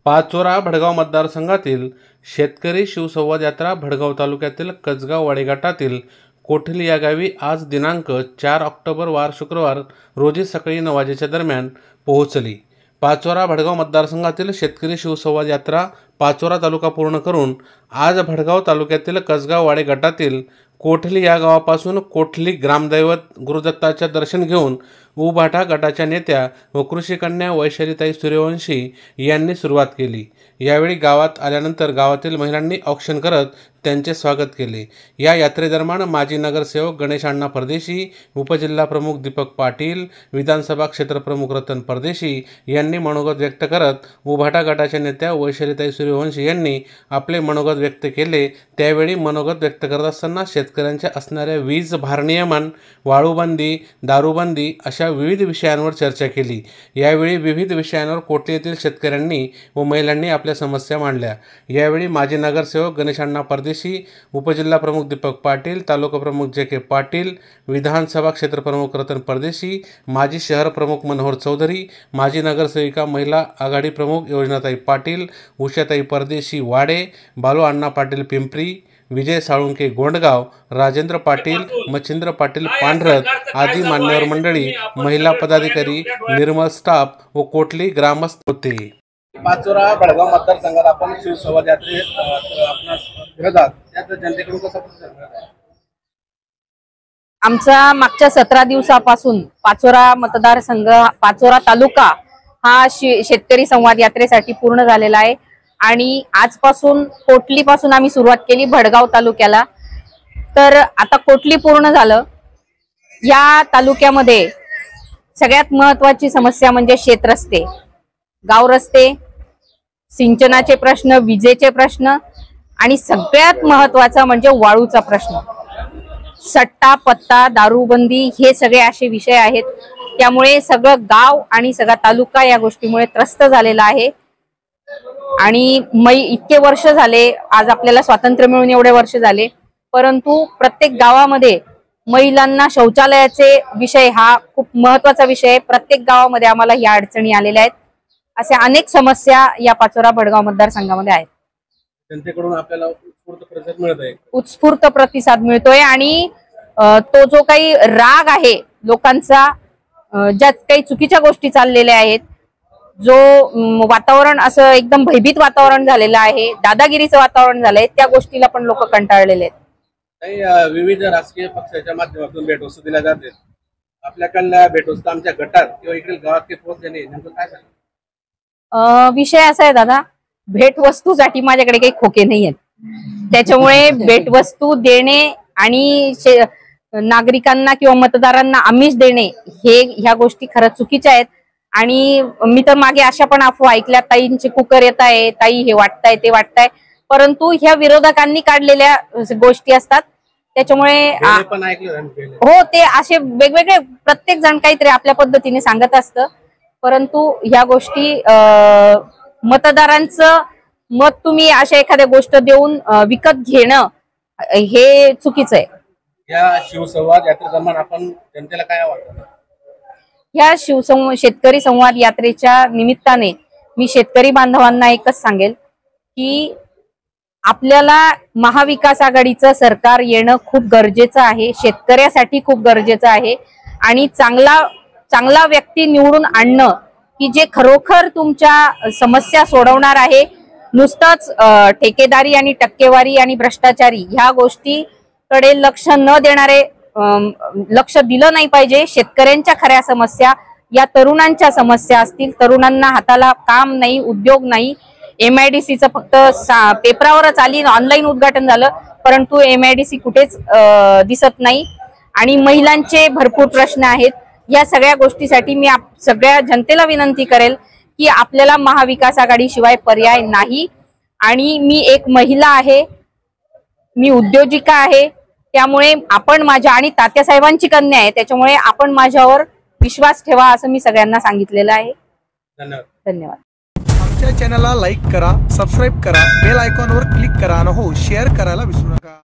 पाचोरा भडगाव मतदारसंघातील शेतकरी शिवसंवाद यात्रा भडगाव तालुक्यातील कसगाव वाडी गटातील कोठली या गावी आज दिनांक 4 ऑक्टोबर वार शुक्रवार रोजी सकाळी 9 वाजेच्या दरम्यान पोहोचली। पाचोरा भडगाव मतदारसंघातील शेतकरी शिवसंवाद यात्रा पाचोरा तालुका पूर्ण करून आज भडगाव तालुक्यातील कसगाव वाडी गटातील कोठली या गावापासून कोठली ग्रामदैवत गुरुदत्ताचे दर्शन घेऊन उभाटा गटाच्या नेत्या व कृषीकन्या वैशालीताई सूर्यवंशी यांनी सुरुवात केली। यावेळी गावात आल्यानंतर गावातील महिलांनी औक्षण करत त्यांचे स्वागत केले। या यात्रेदरम्यान माजी नगरसेवक गणेश अण्णा परदेशी, उपजिल्हा प्रमुख दीपक पाटील, विधानसभा क्षेत्र प्रमुख रतन परदेशी यांनी मनोगत व्यक्त करत उभाटा गटाच्या नेत्या वैशालीताई सूर्यवंशी यांनी आपले मनोगत व्यक्त केले। त्यावेळी मनोगत व्यक्त करत असताना शेतकऱ्यांच्या असणाऱ्या वीज भारनियमन, वाळूबंदी, दारूबंदी अशा विविध विषयांवर चर्चा केली। यावेळी विविध विषयांवर कोठली येथील शेतकऱ्यांनी व महिलांनी आपल्या समस्या मांडल्या। यावेळी माजी नगरसेवक गणेश अण्णा परदेशी, उपजिल्हा प्रमुख दीपक पाटील, तालुका प्रमुख जे.के. पाटील, विधानसभा क्षेत्र प्रमुख रतन परदेशी, माजी शहर प्रमुख मनोहर चौधरी, माजी नगरसेविका महिला आघाडी प्रमुख योजनाताई पाटील, उषाताई परदेशी वाडे, बालू अण्णा पाटील पिंपरी, विजय साळुंके गोंडगाव, राजेंद्र पाटील, मच्छिंद्र पाटील पांढरत आदी मान्यवर मंडळी, महिला पदाधिकारी, निर्मल स्टाफ व कोठली ग्रामस्थ होते। पाचोरा भडगाव मतदारसंघात आपण शिवसंवाद यात्रेत आपणास विरोधात त्यात जनतेकडून कसा प्रतिसाद मिळाला? आमचा मागच्या 17 दिवसापासून पाचोरा मतदारसंघ, पाचोरा तालुका हा शेतकरी संवाद यात्रेसाठी पूर्ण झालेला आहे आणि आजपासून कोठलीपासून आम्ही सुरुवात केली भडगाव तालुक्याला। तर आता कोठली पूर्ण झालं। या तालुक्यामध्ये सगळ्यात महत्त्वाची समस्या म्हणजे शेतरस्ते, गाव रस्ते, सिंचनाचे प्रश्न, विजेचे प्रश्न आणि सगळ्यात महत्त्वाचा म्हणजे वाळूचा प्रश्न। सट्टा, पत्ता, दारूबंदी हे सगळे असे विषय आहेत। त्यामुळे सगळं गाव आणि सगळा तालुका या गोष्टीमुळे त्रस्त झालेला आहे। आणि इतके वर्ष झाले, आज आपल्याला स्वातंत्र्य मिळून एवढे वर्ष झाले, परंतु प्रत्येक गावामध्ये महिलांना शौचालयाचे विषय हा खूप महत्त्वाचा विषय आहे। प्रत्येक गावामध्ये आम्हाला या अडचणी आलेल्या आहेत। अशा अनेक समस्या या पाचोरा भडगाव मतदारसंघामध्ये आहेत। जनतेकडून आपल्याला उत्स्फूर्त प्रतिसाद मिळत आहे। उत्स्फूर्त प्रतिसाद मिळतोय आणि तो जो काही राग आहे लोकांचा, ज्या काही चुकीच्या गोष्टी चाललेल्या आहेत, जो वातावरण असं एकदम भयभीत वातावरण झालेलं आहे, दादागिरीचं वातावरण झालंय, त्या गोष्टीला पण लोक कंटाळलेले आहेत। काही विविध राजकीय पक्षाच्या माध्यमातून भेटवस्तू दिल्या जाते। आपल्याकडल्या भेटवस्तू आमच्या गटात किंवा इकडे गावात ते पोहोचले नेमकं काय झालं? विषय असा आहे दादा, भेटवस्तूसाठी माझ्याकडे काही खोके नाही आहेत। त्याच्यामुळे भेटवस्तू देणे आणि नागरिकांना किंवा मतदारांना आमिष देणे ह्या गोष्टी खरंच चुकीच्या आहेत। आणि मी तर मागे अशा पण अफवा ऐकल्या, ताईंचे कुकर येत आहे, ताई हे वाटताय ते वाटताय, परंतु ह्या विरोधकांनी काढलेल्या गोष्टी असतात। त्याच्यामुळे हो, ते असे वेगवेगळे प्रत्येक जण काहीतरी आपल्या पद्धतीने सांगत असतं, परंतु ह्या गोष्टी मतदारांचं मत तुम्ही अशा एखाद्या गोष्ट देऊन विकत घेणं हे चुकीचं आहे। या शिवसंवाद यात्रेदरम्यान आपण जनतेला काय वाटतं? ह्या शेतकरी संवाद यात्रेच्या निमित्ताने मी शेतकरी बांधवांना एकच सांगेल की आपल्याला महाविकास आघाडीचं सरकार येणं खूप गरजेचं आहे, शेतकऱ्यासाठी खूप गरजेचं आहे। आणि चांगला व्यक्ती निवडून आणणं की जे खरोखर तुमच्या समस्या सोडवणार आहे। नुसतंच ठेकेदारी आणि टक्केवारी आणि भ्रष्टाचारी ह्या गोष्टीकडे लक्ष न देणारे, लक्ष दिलं नाही पाहिजे। शेतकऱ्यांच्या खऱ्या समस्या, या तरुणांच्या समस्या असतील, तरुणांना हाताला काम नाही, उद्योग नाही, MIDCचं फक्त पेपरावरच आली, ऑनलाईन उद्घाटन झालं, परंतु MIDC कुठेच दिसत नाही। आणि महिलांचे भरपूर प्रश्न आहेत। या सगळ्या गोष्टीसाठी मी सगळ्या जनतेला विनंती करेल की आपल्याला महाविकास आघाडी शिवाय पर्याय नाही। आणि मी एक महिला आहे, मी उद्योजिका आहे, त्यामुळे आपण माझ्या आणि तात्यासाहेबांची कन्या आहे, त्याच्यामुळे आपण माझ्यावर विश्वास ठेवा असं मी सगळ्यांना सांगितलेलं आहे। धन्यवाद। आमच्या चॅनलला लाईक करा, सबस्क्राईब करा, बेल आयकॉनवर क्लिक करा आणि हो शेअर करायला विसरू नका।